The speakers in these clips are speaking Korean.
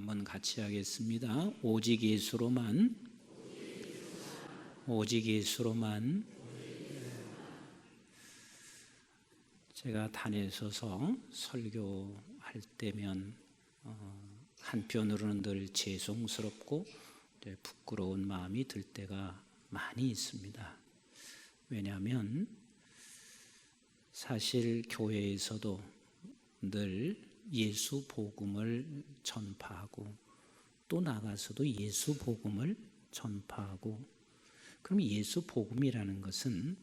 한번 같이 하겠습니다. 오직 예수로만, 오직 예수로만. 제가 단에 서서 설교할 때면 한편으로는 늘 죄송스럽고 부끄러운 마음이 들 때가 많이 있습니다. 왜냐하면 사실 교회에서도 늘 예수 복음을 전파하고 또 나가서도 예수 복음을 전파하고, 그럼 예수 복음이라는 것은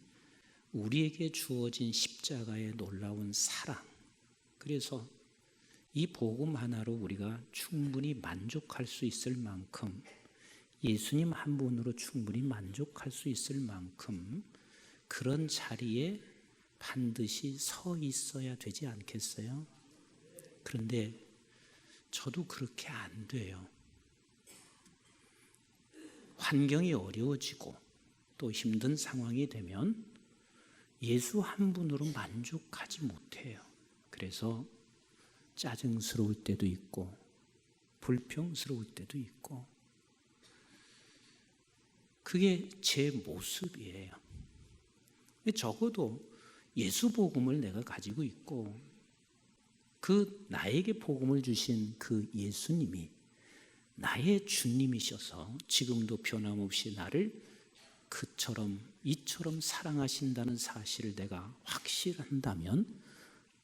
우리에게 주어진 십자가의 놀라운 사랑, 그래서 이 복음 하나로 우리가 충분히 만족할 수 있을 만큼, 예수님 한 분으로 충분히 만족할 수 있을 만큼 그런 자리에 반드시 서 있어야 되지 않겠어요? 그런데 저도 그렇게 안 돼요. 환경이 어려워지고 또 힘든 상황이 되면 예수 한 분으로 만족하지 못해요. 그래서 짜증스러울 때도 있고 불평스러울 때도 있고, 그게 제 모습이에요. 적어도 예수 복음을 내가 가지고 있고 그 나에게 복음을 주신 그 예수님이 나의 주님이셔서 지금도 변함없이 나를 그처럼 이처럼 사랑하신다는 사실을 내가 확실한다면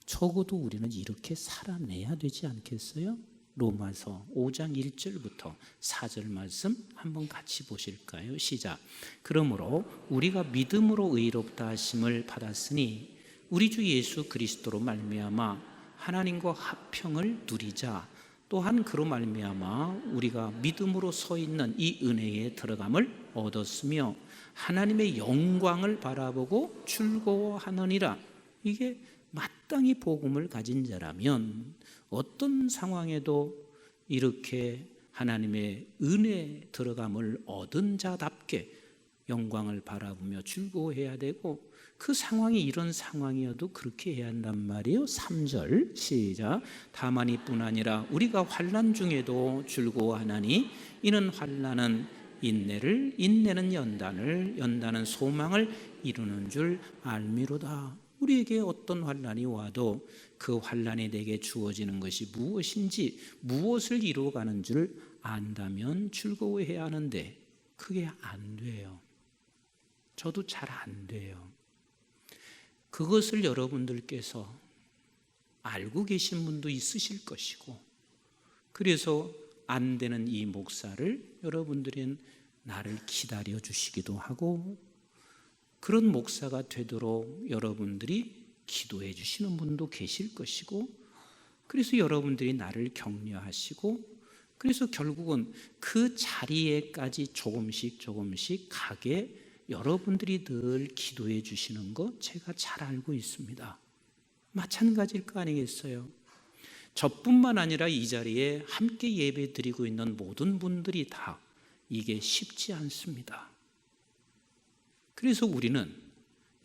적어도 우리는 이렇게 살아내야 되지 않겠어요? 로마서 5장 1절부터 4절 말씀 한번 같이 보실까요? 시작. 그러므로 우리가 믿음으로 의롭다 하심을 받았으니 우리 주 예수 그리스도로 말미암아 하나님과 화평을 누리자. 또한 그로 말미암아 우리가 믿음으로 서 있는 이 은혜에 들어감을 얻었으며 하나님의 영광을 바라보고 즐거워하느니라. 이게 마땅히 복음을 가진 자라면 어떤 상황에도 이렇게 하나님의 은혜에 들어감을 얻은 자답게 영광을 바라보며 즐거워해야 되고, 그 상황이 이런 상황이어도 그렇게 해야 한단 말이에요. 3절 시작. 다만 이뿐 아니라 우리가 환난 중에도 즐거워하나니 이는 환난은 인내를, 인내는 연단을, 연단은 소망을 이루는 줄 알미로다. 우리에게 어떤 환난이 와도 그 환난이 내게 주어지는 것이 무엇인지, 무엇을 이루어가는 줄 안다면 즐거워해야 하는데 그게 안 돼요. 저도 잘 안 돼요. 그것을 여러분들께서 알고 계신 분도 있으실 것이고, 그래서 안 되는 이 목사를 여러분들은 나를 기다려 주시기도 하고, 그런 목사가 되도록 여러분들이 기도해 주시는 분도 계실 것이고, 그래서 여러분들이 나를 격려하시고, 그래서 결국은 그 자리에까지 조금씩 가게 여러분들이 늘 기도해 주시는 거 제가 잘 알고 있습니다. 마찬가지일 거 아니겠어요? 저뿐만 아니라 이 자리에 함께 예배 드리고 있는 모든 분들이 다 이게 쉽지 않습니다. 그래서 우리는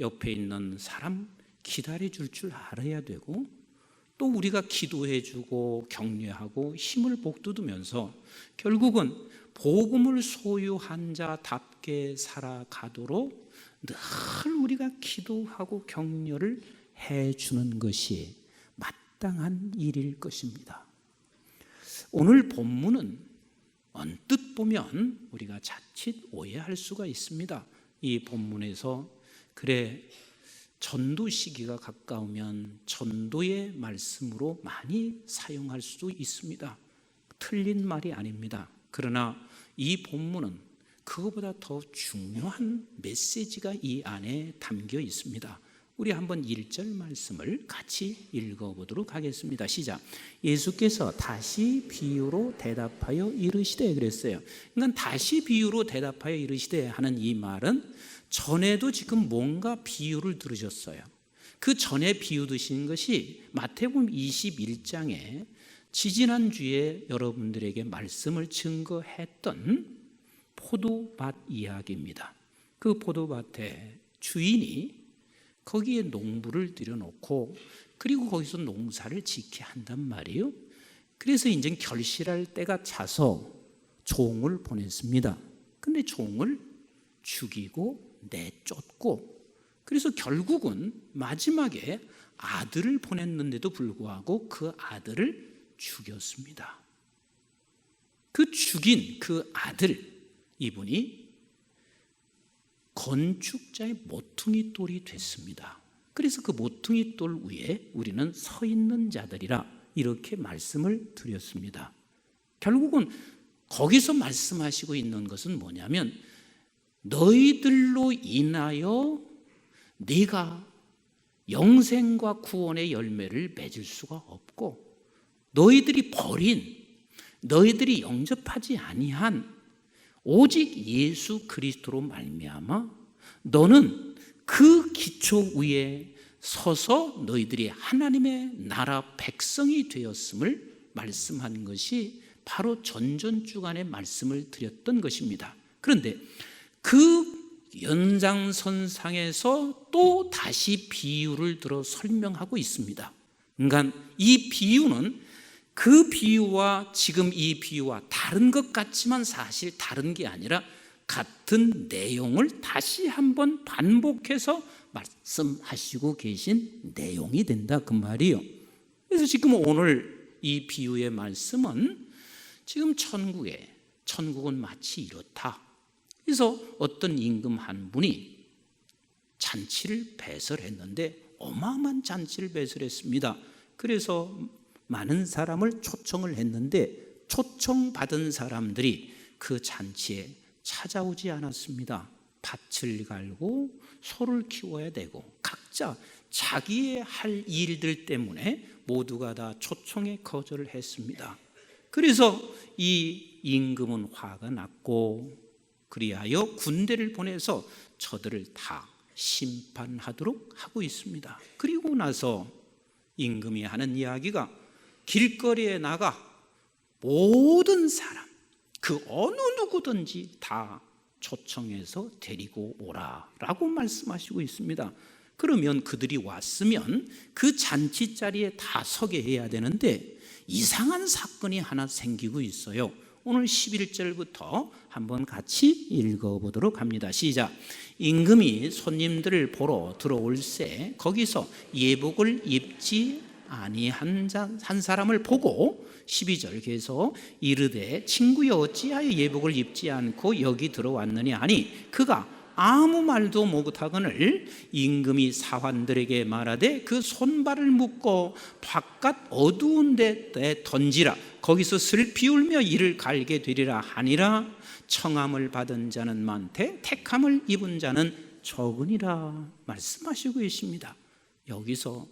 옆에 있는 사람 기다려 줄 알아야 되고, 또 우리가 기도해 주고 격려하고 힘을 북돋으면서 결국은 복음을 소유한 자답게 살아가도록 늘 우리가 기도하고 격려를 해주는 것이 마땅한 일일 것입니다. 오늘 본문은 언뜻 보면 우리가 자칫 오해할 수가 있습니다. 이 본문에서 그래 전도 시기가 가까우면 전도의 말씀으로 많이 사용할 수도 있습니다. 틀린 말이 아닙니다. 그러나 이 본문은 그거보다 더 중요한 메시지가 이 안에 담겨 있습니다. 우리 한번 1절 말씀을 같이 읽어보도록 하겠습니다. 시작. 예수께서 다시 비유로 대답하여 이르시되, 그랬어요. 그러니까 다시 비유로 대답하여 이르시되 하는 이 말은 전에도 지금 뭔가 비유를 들으셨어요. 그 전에 비유 드신 것이 마태복음 21장에 지지난주에 여러분들에게 말씀을 증거했던 포도밭 이야기입니다. 그 포도밭의 주인이 거기에 농부를 들여놓고 그리고 거기서 농사를 짓게 한단 말이에요. 그래서 이제 결실할 때가 차서 종을 보냈습니다. 근데 종을 죽이고 내쫓고, 그래서 결국은 마지막에 아들을 보냈는데도 불구하고 그 아들을 죽였습니다. 그 죽인 그 아들, 이분이 건축자의 모퉁이 돌이 됐습니다. 그래서 그 모퉁이 돌 위에 우리는 서 있는 자들이라 이렇게 말씀을 드렸습니다. 결국은 거기서 말씀하시고 있는 것은 뭐냐면, 너희들로 인하여 네가 영생과 구원의 열매를 맺을 수가 없고, 너희들이 버린, 너희들이 영접하지 아니한 오직 예수 그리스도로 말미암아 너는 그 기초 위에 서서 너희들이 하나님의 나라 백성이 되었음을 말씀한 것이 바로 전전주간에 말씀을 드렸던 것입니다. 그런데 그 연장선상에서 또 다시 비유를 들어 설명하고 있습니다. 그러니까 이 비유는 그 비유와 지금 이 비유와 다른 것 같지만 사실 다른 게 아니라 같은 내용을 다시 한번 반복해서 말씀하시고 계신 내용이 된다, 그 말이에요. 그래서 지금 오늘 이 비유의 말씀은 지금 천국은 마치 이렇다. 그래서 어떤 임금 한 분이 잔치를 배설했는데 어마어마한 잔치를 배설했습니다. 그래서 많은 사람을 초청을 했는데 초청받은 사람들이 그 잔치에 찾아오지 않았습니다. 밭을 갈고 소를 키워야 되고 각자 자기의 할 일들 때문에 모두가 다 초청에 거절을 했습니다. 그래서 이 임금은 화가 났고, 그리하여 군대를 보내서 저들을 다 심판하도록 하고 있습니다. 그리고 나서 임금이 하는 이야기가, 길거리에 나가 모든 사람, 그 어느 누구든지 다 초청해서 데리고 오라라고 말씀하시고 있습니다. 그러면 그들이 왔으면 그 잔치 자리에 다 서게 해야 되는데 이상한 사건이 하나 생기고 있어요. 오늘 11절부터 한번 같이 읽어보도록 합니다. 시작. 임금이 손님들을 보러 들어올새 거기서 예복을 입지 아니한 한 사람을 보고, 12절 계속 이르되 친구여 어찌하여 예복을 입지 않고 여기 들어왔느냐 하니 그가 아무 말도 못하거늘 임금이 사환들에게 말하되 그 손발을 묶고 바깥 어두운 데 던지라. 거기서 슬피 울며 이를 갈게 되리라 하니라. 청함을 받은 자는 많되 택함을 입은 자는 적으니라 말씀하시고 계십니다. 여기서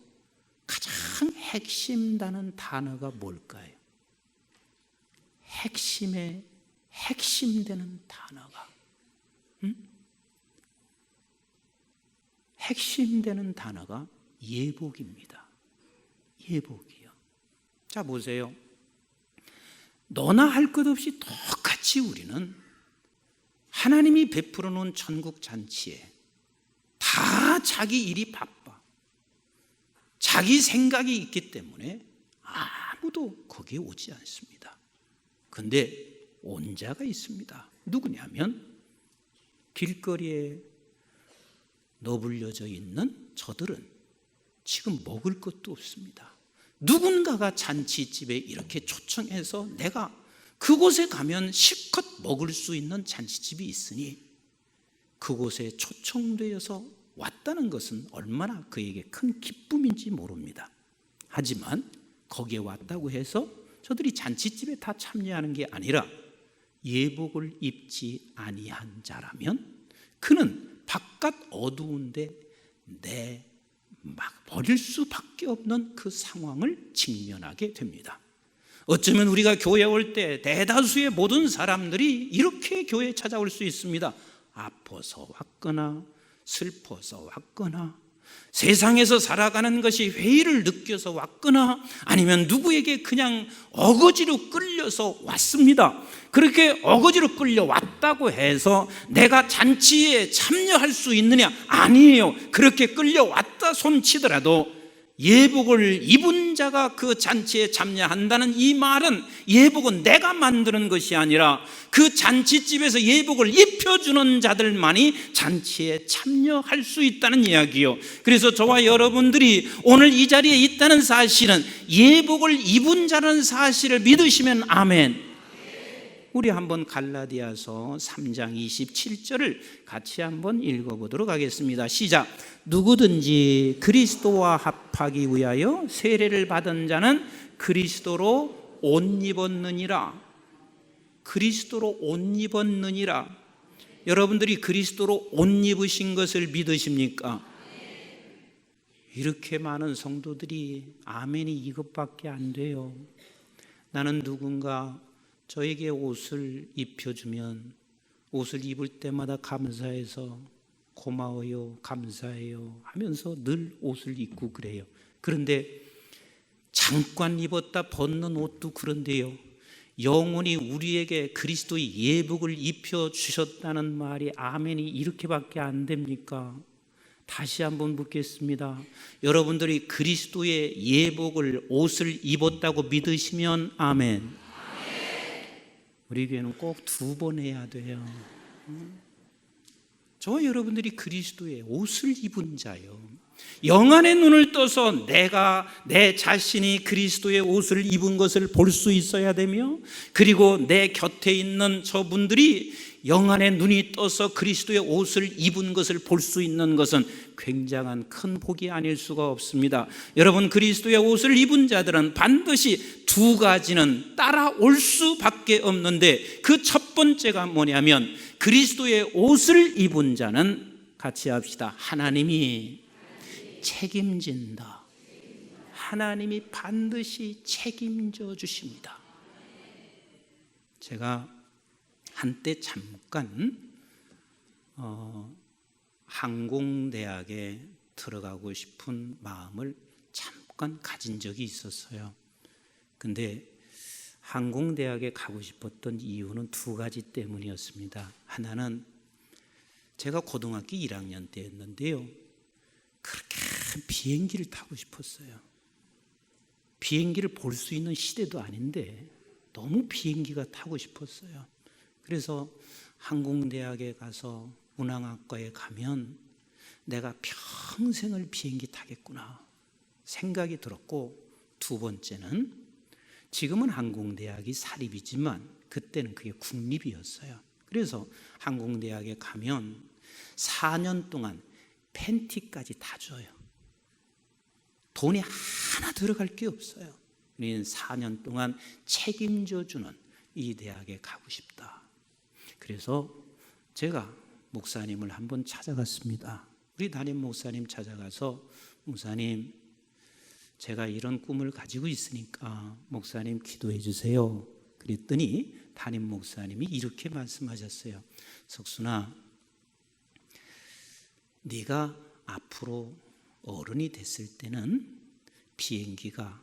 가장 핵심다는 단어가 뭘까요? 핵심되는 단어가, 핵심되는 단어가 예복입니다. 예복이요. 자 보세요. 너나 할 것 없이 똑같이 우리는 하나님이 베풀어 놓은 천국 잔치에 다 자기 일이 바빠, 자기 생각이 있기 때문에 아무도 거기에 오지 않습니다. 그런데 온 자가 있습니다. 누구냐면 길거리에 너불려져 있는 저들은 지금 먹을 것도 없습니다. 누군가가 잔치집에 이렇게 초청해서 내가 그곳에 가면 실컷 먹을 수 있는 잔치집이 있으니 그곳에 초청되어서 왔다는 것은 얼마나 그에게 큰 기쁨인지 모릅니다. 하지만 거기에 왔다고 해서 저들이 잔치집에 다 참여하는 게 아니라 예복을 입지 아니한 자라면 그는 바깥 어두운데 막 버릴 수밖에 없는 그 상황을 직면하게 됩니다. 어쩌면 우리가 교회 올 때 대다수의 모든 사람들이 이렇게 교회에 찾아올 수 있습니다. 아파서 왔거나 슬퍼서 왔거나 세상에서 살아가는 것이 회의를 느껴서 왔거나 아니면 누구에게 그냥 어거지로 끌려서 왔습니다. 그렇게 어거지로 끌려왔다고 해서 내가 잔치에 참여할 수 있느냐? 아니에요. 그렇게 끌려왔다 손치더라도 예복을 입은 자가 그 잔치에 참여한다는 이 말은 예복은 내가 만드는 것이 아니라 그 잔치집에서 예복을 입혀주는 자들만이 잔치에 참여할 수 있다는 이야기요. 그래서 저와 여러분들이 오늘 이 자리에 있다는 사실은 예복을 입은 자라는 사실을 믿으시면 아멘. 우리 한번 갈라디아서 3장 27절을 같이 한번 읽어보도록 하겠습니다. 시작. 누구든지 그리스도와 합하기 위하여 세례를 받은 자는 그리스도로 옷 입었느니라. 그리스도로 옷 입었느니라. 여러분들이 그리스도로 옷 입으신 것을 믿으십니까? 이렇게 많은 성도들이 아멘이 이것밖에 안 돼요. 나는 누군가 저에게 옷을 입혀주면 옷을 입을 때마다 감사해서 고마워요, 감사해요 하면서 늘 옷을 입고 그래요. 그런데 잠깐 입었다 벗는 옷도 그런데요, 영원히 우리에게 그리스도의 예복을 입혀주셨다는 말이 아멘이 이렇게밖에 안 됩니까? 다시 한번 묻겠습니다. 여러분들이 그리스도의 예복을 옷을 입었다고 믿으시면 아멘. 우리 교회는 꼭 2번 해야 돼요. 저와 여러분들이 그리스도의 옷을 입은 자요, 영안의 눈을 떠서 내가 내 자신이 그리스도의 옷을 입은 것을 볼 수 있어야 되며, 그리고 내 곁에 있는 저분들이 영안의 눈이 떠서 그리스도의 옷을 입은 것을 볼 수 있는 것은 굉장한 큰 복이 아닐 수가 없습니다. 여러분, 그리스도의 옷을 입은 자들은 반드시 2가지는 따라올 수밖에 없는데, 그 첫 번째가 뭐냐면 그리스도의 옷을 입은 자는 같이 합시다. 하나님이 책임진다. 하나님이 반드시 책임져 주십니다. 제가 한때 잠깐 항공대학에 들어가고 싶은 마음을 잠깐 가진 적이 있었어요. 근데 항공대학에 가고 싶었던 이유는 2가지 때문이었습니다. 하나는 제가 고등학교 1학년 때였는데요, 그렇게 비행기를 타고 싶었어요. 비행기를 볼 수 있는 시대도 아닌데 너무 비행기가 타고 싶었어요. 그래서 항공대학에 가서 운항학과에 가면 내가 평생을 비행기 타겠구나 생각이 들었고, 2번째는 지금은 항공대학이 사립이지만 그때는 그게 국립이었어요. 그래서 항공대학에 가면 4년 동안 팬티까지 다 줘요. 돈이 하나 들어갈 게 없어요. 우리는 4년 동안 책임져 주는 이 대학에 가고 싶다. 그래서 제가 목사님을 한번 찾아갔습니다. 우리 담임 목사님 찾아가서, 목사님, 제가 이런 꿈을 가지고 있으니까 목사님 기도해 주세요. 그랬더니 담임 목사님이 이렇게 말씀하셨어요. 석순아, 네가 앞으로 어른이 됐을 때는 비행기가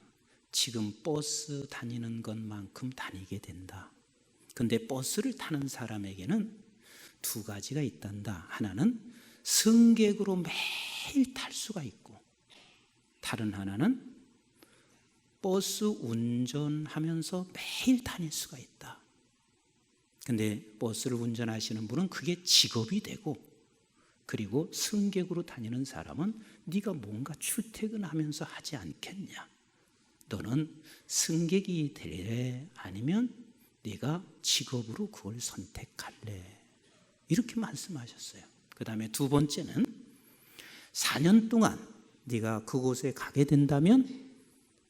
지금 버스 다니는 것만큼 다니게 된다. 근데 버스를 타는 사람에게는 2가지가 있단다. 하나는 승객으로 매일 탈 수가 있고, 다른 하나는 버스 운전하면서 매일 다닐 수가 있다. 근데 버스를 운전하시는 분은 그게 직업이 되고, 그리고 승객으로 다니는 사람은 네가 뭔가 출퇴근하면서 하지 않겠냐. 너는 승객이 될래? 아니면 네가 직업으로 그걸 선택할래? 이렇게 말씀하셨어요. 그 다음에 2번째는 4년 동안 네가 그곳에 가게 된다면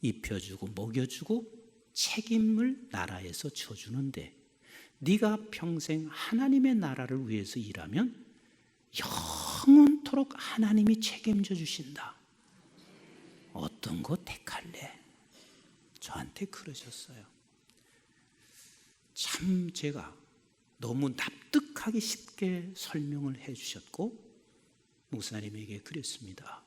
입혀주고 먹여주고 책임을 나라에서 져주는데, 네가 평생 하나님의 나라를 위해서 일하면 영원토록 하나님이 책임져 주신다. 어떤 거 택할래? 저한테 그러셨어요. 참 제가 너무 납득하기 쉽게 설명을 해 주셨고, 목사님에게 그랬습니다.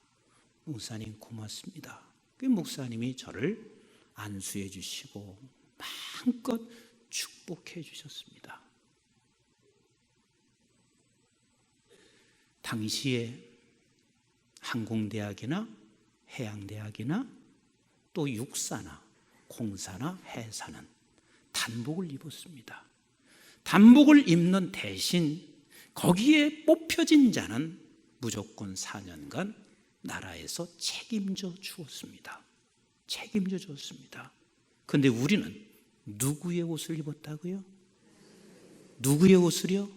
목사님 고맙습니다. 그 목사님이 저를 안수해 주시고 마음껏 축복해 주셨습니다. 당시에 항공대학이나 해양대학이나 또 육사나 공사나 해사는 단복을 입었습니다. 단복을 입는 대신 거기에 뽑혀진 자는 무조건 4년간 나라에서 책임져 주었습니다. 책임져 주었습니다. 그런데 우리는 누구의 옷을 입었다고요? 누구의 옷을요?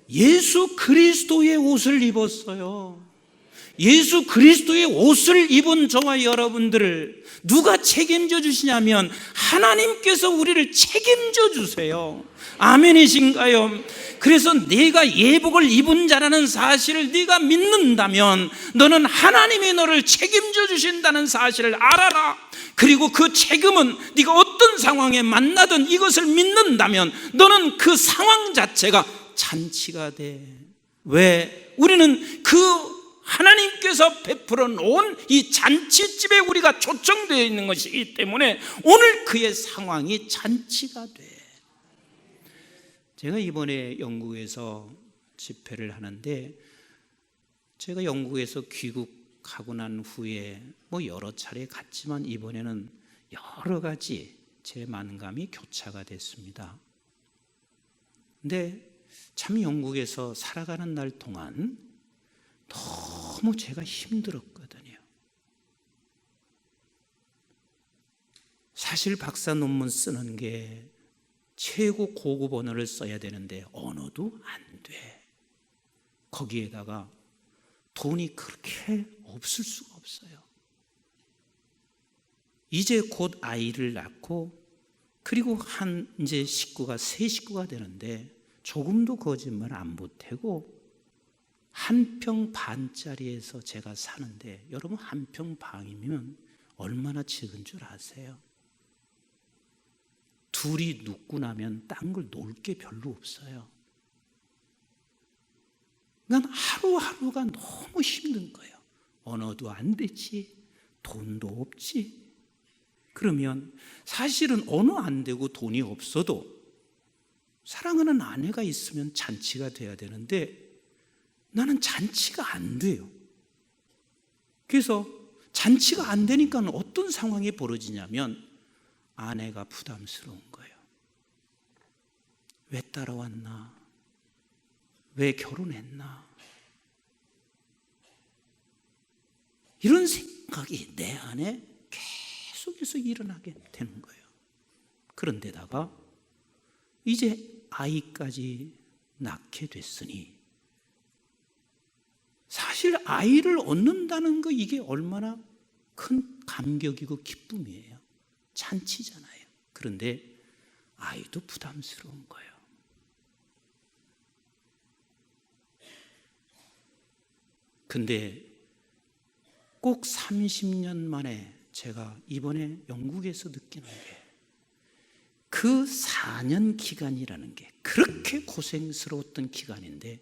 예수 그리스도의 옷을 입었어요. 예수 그리스도의 옷을 입은 저와 여러분들을 누가 책임져 주시냐면 하나님께서 우리를 책임져 주세요. 아멘이신가요? 그래서 네가 예복을 입은 자라는 사실을 네가 믿는다면 너는 하나님이 너를 책임져 주신다는 사실을 알아라. 그리고 그 책임은 네가 어떤 상황에 만나든 이것을 믿는다면 너는 그 상황 자체가 잔치가 돼. 왜? 우리는 그 하나님께서 베풀어 놓은 이 잔치집에 우리가 초청되어 있는 것이기 때문에 오늘 그의 상황이 잔치가 돼. 제가 이번에 영국에서 집회를 하는데 제가 영국에서 귀국하고 난 후에 여러 차례 갔지만 이번에는 여러 가지 제 만감이 교차가 됐습니다. 근데 참 영국에서 살아가는 날 동안 너무 제가 힘들었거든요. 사실 박사 논문 쓰는 게 최고 고급 언어를 써야 되는데 언어도 안 돼. 거기에다가 돈이 그렇게 없을 수가 없어요. 이제 곧 아이를 낳고 그리고 이제 세 식구가 되는데 조금도 거짓말 안 보태고 한 평 반짜리에서 제가 사는데 여러분 한 평 방이면 얼마나 적은 줄 아세요? 둘이 눕고 나면 딴 걸 놓을 게 별로 없어요. 그러니까 하루하루가 너무 힘든 거예요. 언어도 안 되지, 돈도 없지. 그러면 사실은 언어 안 되고 돈이 없어도 사랑하는 아내가 있으면 잔치가 돼야 되는데 나는 잔치가 안 돼요. 그래서 잔치가 안 되니까 어떤 상황이 벌어지냐면 아내가 부담스러운 거예요. 왜 따라왔나? 왜 결혼했나? 이런 생각이 내 안에 계속해서 일어나게 되는 거예요. 그런데다가 이제 아이까지 낳게 됐으니 사실 아이를 얻는다는 거 이게 얼마나 큰 감격이고 기쁨이에요. 잔치잖아요. 그런데 아이도 부담스러운 거예요. 근데 꼭 30년 만에 제가 이번에 영국에서 느끼는 게 그 4년 기간이라는 게 그렇게 고생스러웠던 기간인데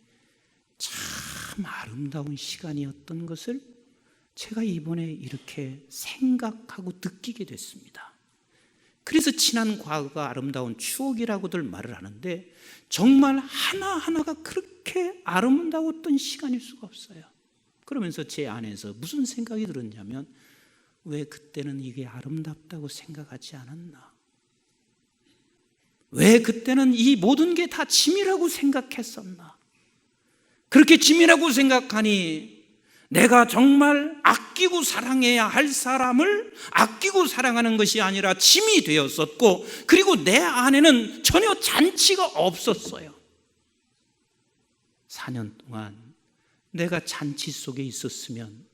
참 아름다운 시간이었던 것을 제가 이번에 이렇게 생각하고 느끼게 됐습니다. 그래서 지난 과거가 아름다운 추억이라고들 말을 하는데 정말 하나하나가 그렇게 아름다웠던 시간일 수가 없어요. 그러면서 제 안에서 무슨 생각이 들었냐면 왜 그때는 이게 아름답다고 생각하지 않았나? 왜 그때는 이 모든 게 다 짐이라고 생각했었나? 그렇게 짐이라고 생각하니 내가 정말 아끼고 사랑해야 할 사람을 아끼고 사랑하는 것이 아니라 짐이 되었었고 그리고 내 안에는 전혀 잔치가 없었어요. 4년 동안 내가 잔치 속에 있었으면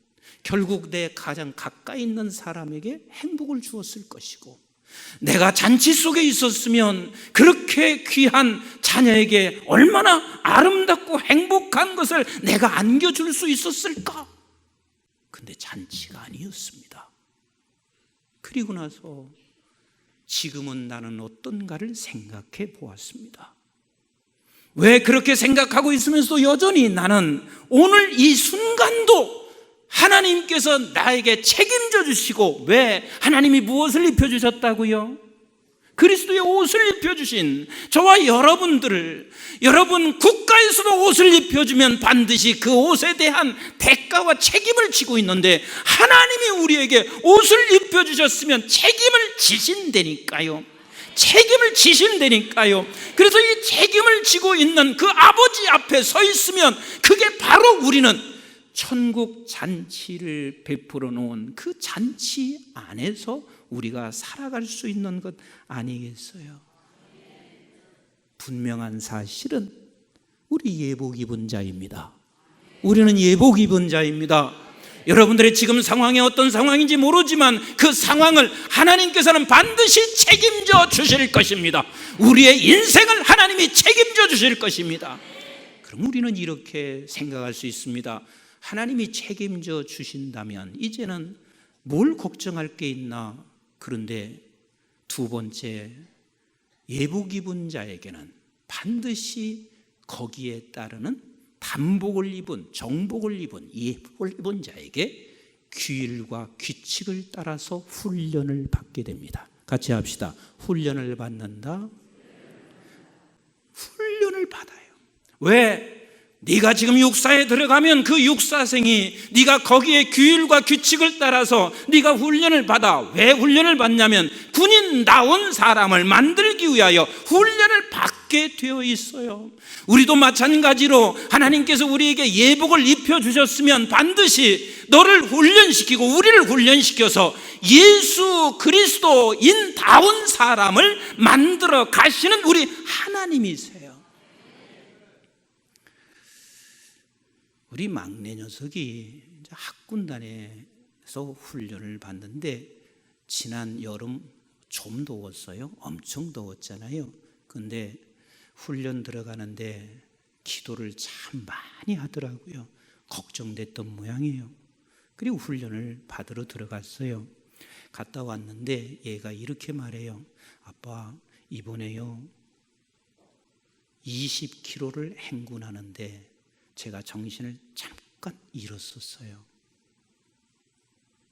결국 내 가장 가까이 있는 사람에게 행복을 주었을 것이고 내가 잔치 속에 있었으면 그렇게 귀한 자녀에게 얼마나 아름답고 행복한 것을 내가 안겨줄 수 있었을까? 근데 잔치가 아니었습니다. 그리고 나서 지금은 나는 어떤가를 생각해 보았습니다. 왜 그렇게 생각하고 있으면서도 여전히 나는 오늘 이 순간도 하나님께서 나에게 책임져 주시고 왜 하나님이 무엇을 입혀주셨다고요? 그리스도의 옷을 입혀주신 저와 여러분들을, 여러분 국가에서도 옷을 입혀주면 반드시 그 옷에 대한 대가와 책임을 지고 있는데, 하나님이 우리에게 옷을 입혀주셨으면 책임을 지신다니까요. 책임을 지신다니까요. 그래서 이 책임을 지고 있는 그 아버지 앞에 서 있으면 그게 바로 우리는 천국 잔치를 베풀어 놓은 그 잔치 안에서 우리가 살아갈 수 있는 것 아니겠어요? 분명한 사실은 우리 예복 입은 자입니다. 우리는 예복 입은 자입니다. 여러분들의 지금 상황이 어떤 상황인지 모르지만 그 상황을 하나님께서는 반드시 책임져 주실 것입니다. 우리의 인생을 하나님이 책임져 주실 것입니다. 그럼 우리는 이렇게 생각할 수 있습니다. 하나님이 책임져 주신다면 이제는 뭘 걱정할 게 있나? 그런데 두 번째, 예복 입은 자에게는 반드시 거기에 따르는 단복을 입은, 정복을 입은, 예복을 입은 자에게 규율과 규칙을 따라서 훈련을 받게 됩니다. 같이 합시다. 훈련을 받는다. 훈련을 받아요. 왜? 네가 지금 육사에 들어가면 그 육사생이 네가 거기에 규율과 규칙을 따라서 네가 훈련을 받아. 왜 훈련을 받냐면 군인다운 사람을 만들기 위하여 훈련을 받게 되어 있어요. 우리도 마찬가지로 하나님께서 우리에게 예복을 입혀주셨으면 반드시 너를 훈련시키고 우리를 훈련시켜서 예수 그리스도인다운 사람을 만들어 가시는 우리 하나님이세요. 우리 막내 녀석이 학군단에서 훈련을 받는데 지난 여름 좀 더웠어요. 엄청 더웠잖아요. 근데 훈련 들어가는데 기도를 참 많이 하더라고요. 걱정됐던 모양이에요. 그리고 훈련을 받으러 들어갔어요. 갔다 왔는데 얘가 이렇게 말해요. 아빠, 이번에요 20km를 행군하는데 제가 정신을 잠깐 잃었었어요.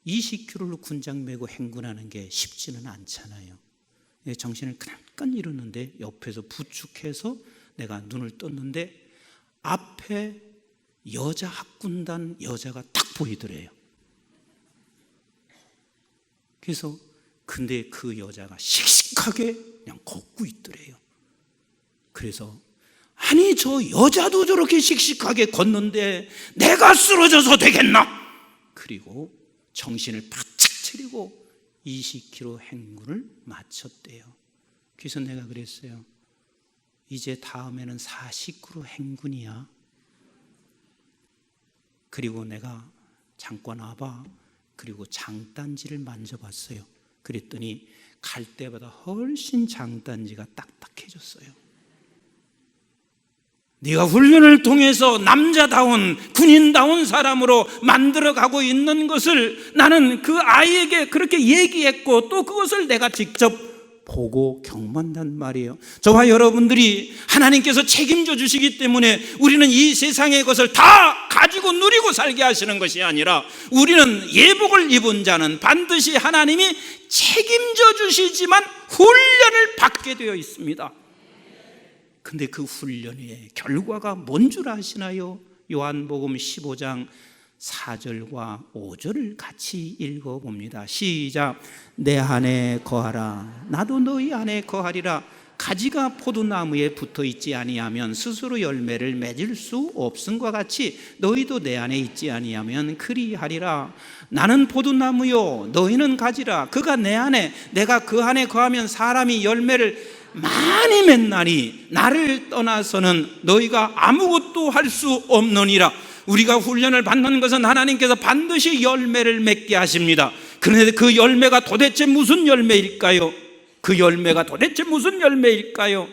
20km로 군장 메고 행군하는 게 쉽지는 않잖아요. 정신을 잠깐 잃었는데 옆에서 부축해서 내가 눈을 떴는데 앞에 여자 학군단 여자가 딱 보이더래요. 그래서 근데 그 여자가 씩씩하게 그냥 걷고 있더래요. 그래서 아니 저 여자도 저렇게 씩씩하게 걷는데 내가 쓰러져서 되겠나? 그리고 정신을 바짝 차리고 20km 행군을 마쳤대요. 그래서 내가 그랬어요. 이제 다음에는 40km 행군이야. 그리고 내가 잠깐 와봐. 그리고 장단지를 만져봤어요. 그랬더니 갈 때보다 훨씬 장단지가 딱딱해졌어요. 네가 훈련을 통해서 남자다운 군인다운 사람으로 만들어가고 있는 것을 나는 그 아이에게 그렇게 얘기했고 또 그것을 내가 직접 보고 경험한단 말이에요. 저와 여러분들이 하나님께서 책임져 주시기 때문에 우리는 이 세상의 것을 다 가지고 누리고 살게 하시는 것이 아니라 우리는 예복을 입은 자는 반드시 하나님이 책임져 주시지만 훈련을 받게 되어 있습니다. 근데 그 훈련의 결과가 뭔 줄 아시나요? 요한복음 15장 4절과 5절을 같이 읽어봅니다. 시작. 내 안에 거하라 나도 너희 안에 거하리라. 가지가 포도나무에 붙어있지 아니하면 스스로 열매를 맺을 수 없음과 같이 너희도 내 안에 있지 아니하면 그리하리라. 나는 포도나무요 너희는 가지라. 그가 내 안에 내가 그 안에 거하면 사람이 열매를 많이 맺나니 나를 떠나서는 너희가 아무것도 할 수 없느니라. 우리가 훈련을 받는 것은 하나님께서 반드시 열매를 맺게 하십니다. 그런데 그 열매가 도대체 무슨 열매일까요? 그 열매가 도대체 무슨 열매일까요?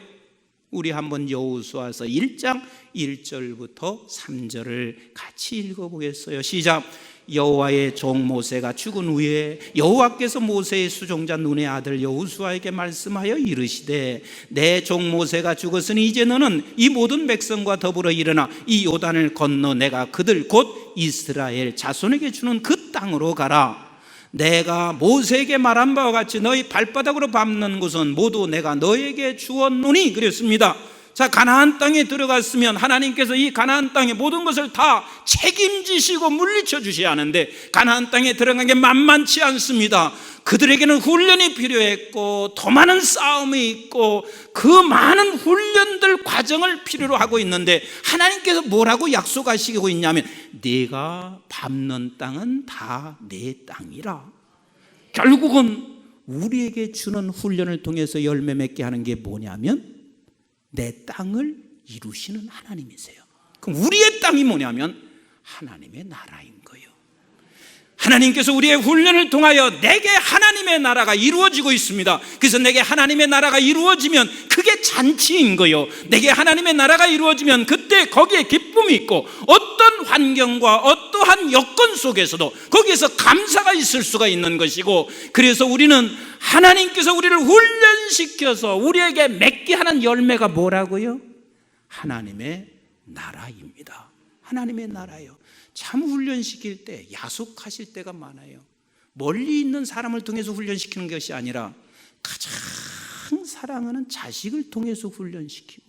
우리 한번 여호수아서 1장 1절부터 3절을 같이 읽어보겠어요. 시작. 여호와의 종 모세가 죽은 후에 여호와께서 모세의 수종자 눈의 아들 여호수아에게 말씀하여 이르시되 내 종 모세가 죽었으니 이제 너는 이 모든 백성과 더불어 일어나 이 요단을 건너 내가 그들 곧 이스라엘 자손에게 주는 그 땅으로 가라. 내가 모세에게 말한 바와 같이 너희 발바닥으로 밟는 곳은 모두 내가 너에게 주었노니 그랬습니다. 자, 가나안 땅에 들어갔으면 하나님께서 이 가나안 땅의 모든 것을 다 책임지시고 물리쳐 주셔야 하는데 가나안 땅에 들어간 게 만만치 않습니다. 그들에게는 훈련이 필요했고 더 많은 싸움이 있고 그 많은 훈련들 과정을 필요로 하고 있는데 하나님께서 뭐라고 약속하시고 있냐면 네가 밟는 땅은 다 내 땅이라. 결국은 우리에게 주는 훈련을 통해서 열매 맺게 하는 게 뭐냐면 내 땅을 이루시는 하나님이세요. 그럼 우리의 땅이 뭐냐면 하나님의 나라인 거예요. 하나님께서 우리의 훈련을 통하여 내게 하나님의 나라가 이루어지고 있습니다. 그래서 내게 하나님의 나라가 이루어지면 그게 잔치인 거예요. 내게 하나님의 나라가 이루어지면 그때 거기에 기쁨이 있고 어떤 환경과 어떠한 여건 속에서도 거기에서 감사가 있을 수가 있는 것이고, 그래서 우리는 하나님께서 우리를 훈련시켜서 우리에게 맺게 하는 열매가 뭐라고요? 하나님의 나라입니다. 하나님의 나라요. 참 훈련시킬 때 야속하실 때가 많아요. 멀리 있는 사람을 통해서 훈련시키는 것이 아니라 가장 사랑하는 자식을 통해서 훈련시키고,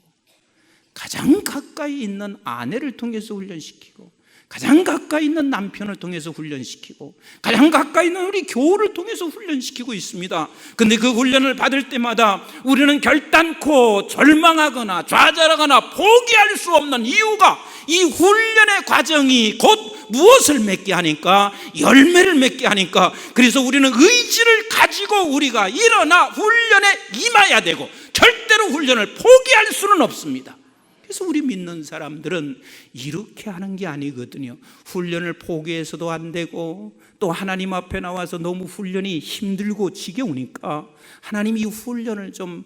가장 가까이 있는 아내를 통해서 훈련시키고, 가장 가까이 있는 남편을 통해서 훈련시키고, 가장 가까이 있는 우리 교우를 통해서 훈련시키고 있습니다. 그런데 그 훈련을 받을 때마다 우리는 결단코 절망하거나 좌절하거나 포기할 수 없는 이유가, 이 훈련의 과정이 곧 무엇을 맺게 하니까? 열매를 맺게 하니까. 그래서 우리는 의지를 가지고 우리가 일어나 훈련에 임해야 되고 절대로 훈련을 포기할 수는 없습니다. 그래서 우리 믿는 사람들은 이렇게 하는 게 아니거든요. 훈련을 포기해서도 안 되고 또 하나님 앞에 나와서 너무 훈련이 힘들고 지겨우니까 하나님 이 훈련을 좀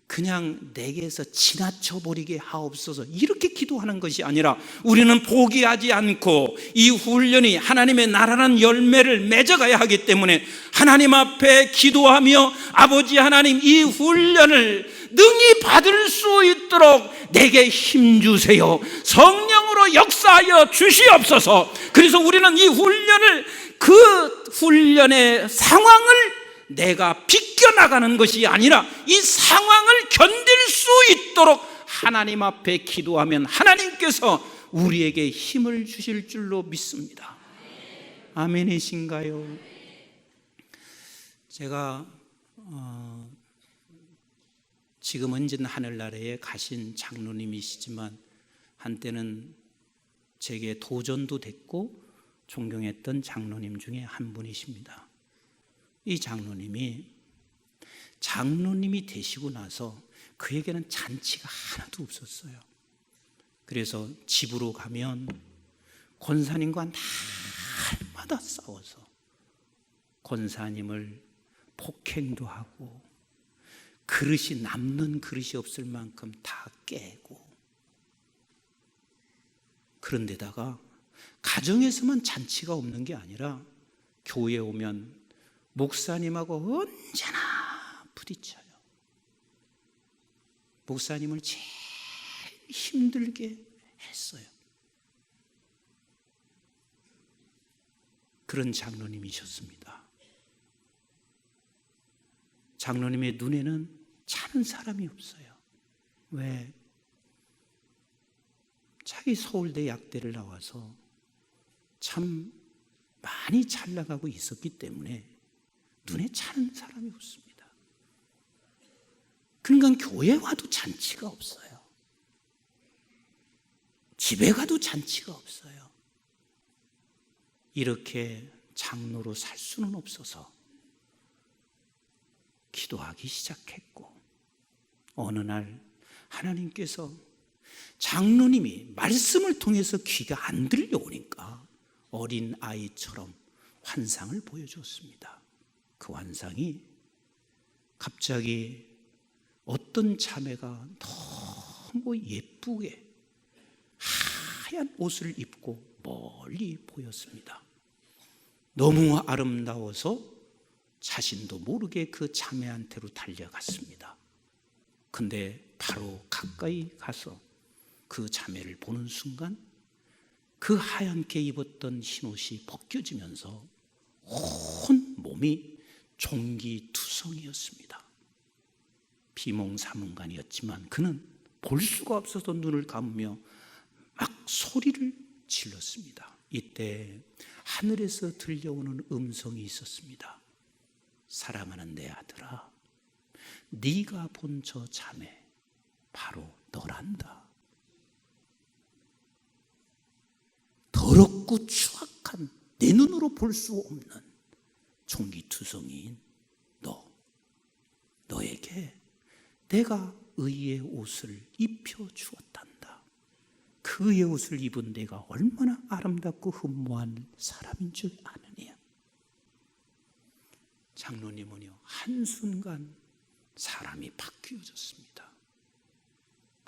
그냥 내게서 지나쳐버리게 하옵소서, 이렇게 기도하는 것이 아니라 우리는 포기하지 않고 이 훈련이 하나님의 나라라는 열매를 맺어가야 하기 때문에 하나님 앞에 기도하며 아버지 하나님, 이 훈련을 능히 받을 수 있도록 내게 힘 주세요. 성령으로 역사하여 주시옵소서. 그래서 우리는 이 훈련을, 그 훈련의 상황을 내가 비껴나가는 것이 아니라 이 상황을 견딜 수 있도록 하나님 앞에 기도하면 하나님께서 우리에게 힘을 주실 줄로 믿습니다. 아멘이신가요? 제가 지금 은진 하늘나라에 가신 장로님이시지만 한때는 제게 도전도 됐고 존경했던 장로님 중에 한 분이십니다. 이 장로님이 되시고 나서 그에게는 잔치가 하나도 없었어요. 그래서 집으로 가면 권사님과 날마다 싸워서 권사님을 폭행도 하고 그릇이, 남는 그릇이 없을 만큼 다 깨고, 그런데다가 가정에서만 잔치가 없는 게 아니라 교회에 오면 목사님하고 언제나 부딪혀요. 목사님을 제일 힘들게 했어요. 그런 장로님이셨습니다. 장로님의 눈에는 차는 사람이 없어요. 왜? 자기 서울대 약대를 나와서 참 많이 잘 나가고 있었기 때문에 눈에 차는 사람이 없습니다. 그러니까 교회 와도 잔치가 없어요. 집에 가도 잔치가 없어요. 이렇게 장로로 살 수는 없어서 기도하기 시작했고, 어느 날 하나님께서 장로님이 말씀을 통해서 귀가 안 들려오니까 어린 아이처럼 환상을 보여주었습니다. 그 환상이 갑자기 어떤 자매가 너무 예쁘게 하얀 옷을 입고 멀리 보였습니다. 너무 아름다워서 자신도 모르게 그 자매한테로 달려갔습니다. 근데 바로 가까이 가서 그 자매를 보는 순간 그 하얗게 입었던 흰옷이 벗겨지면서 온 몸이 종기투성이었습니다. 비몽사몽간이었지만 그는 볼 수가 없어서 눈을 감으며 막 소리를 질렀습니다. 이때 하늘에서 들려오는 음성이 있었습니다. 사랑하는 내 아들아, 네가 본 저 자매 바로 너란다. 더럽고 추악한, 내 눈으로 볼 수 없는 종기투성이인 너에게 내가 의의 옷을 입혀 주었단다. 그 의의 옷을 입은 내가 얼마나 아름답고 흠모한 사람인 줄 아느냐. 장로님은요, 한순간 사람이 바뀌어졌습니다.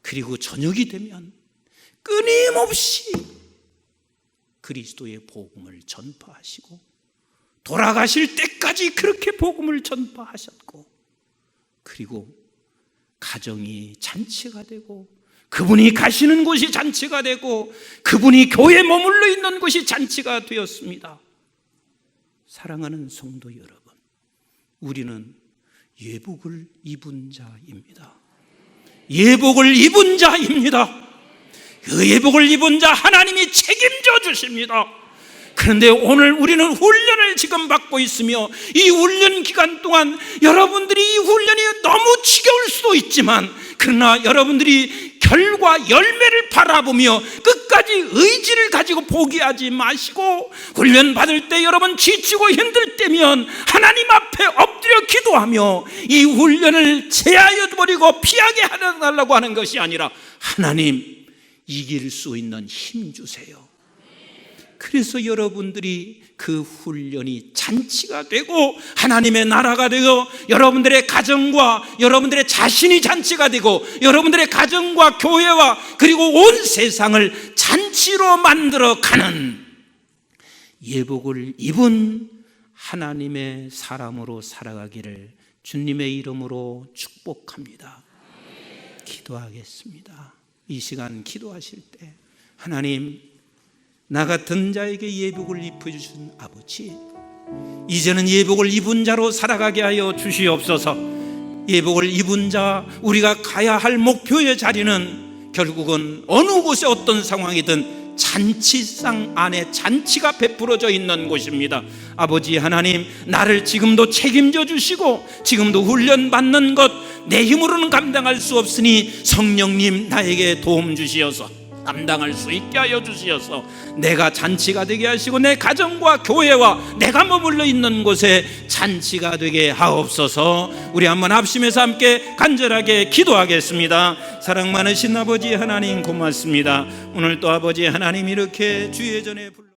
그리고 저녁이 되면 끊임없이 그리스도의 복음을 전파하시고 돌아가실 때까지 그렇게 복음을 전파하셨고, 그리고 가정이 잔치가 되고 그분이 가시는 곳이 잔치가 되고 그분이 교회에 머물러 있는 곳이 잔치가 되었습니다. 사랑하는 성도 여러분, 우리는 예복을 입은 자입니다. 예복을 입은 자입니다. 그 예복을 입은 자 하나님이 책임져 주십니다. 그런데 오늘 우리는 훈련을 지금 받고 있으며 이 훈련 기간 동안 여러분들이 이 훈련이 너무 지겨울 수도 있지만, 그러나 여러분들이 결과 열매를 바라보며 끝까지 의지를 가지고 포기하지 마시고, 훈련 받을 때 여러분 지치고 힘들 때면 하나님 앞에 엎드려 기도하며 이 훈련을 제하여 버리고 피하게 하려고 하는 것이 아니라, 하나님 이길 수 있는 힘 주세요. 그래서 여러분들이 그 훈련이 잔치가 되고 하나님의 나라가 되고 여러분들의 가정과 여러분들의 자신이 잔치가 되고 여러분들의 가정과 교회와 그리고 온 세상을 잔치로 만들어가는 예복을 입은 하나님의 사람으로 살아가기를 주님의 이름으로 축복합니다. 기도하겠습니다. 이 시간 기도하실 때, 하나님, 나 같은 자에게 예복을 입혀주신 아버지, 이제는 예복을 입은 자로 살아가게 하여 주시옵소서. 예복을 입은 자, 우리가 가야 할 목표의 자리는 결국은 어느 곳에 어떤 상황이든 잔치상 안에 잔치가 베풀어져 있는 곳입니다. 아버지 하나님, 나를 지금도 책임져 주시고 지금도 훈련받는 것 내 힘으로는 감당할 수 없으니 성령님 나에게 도움 주시어서 감당할 수 있게 하여 주시어서 내가 잔치가 되게 하시고 내 가정과 교회와 내가 머물러 있는 곳에 잔치가 되게 하옵소서. 우리 한번 합심해서 함께 간절하게 기도하겠습니다. 사랑 많으신 아버지 하나님 고맙습니다. 오늘 또 아버지 하나님 이렇게 주의 전에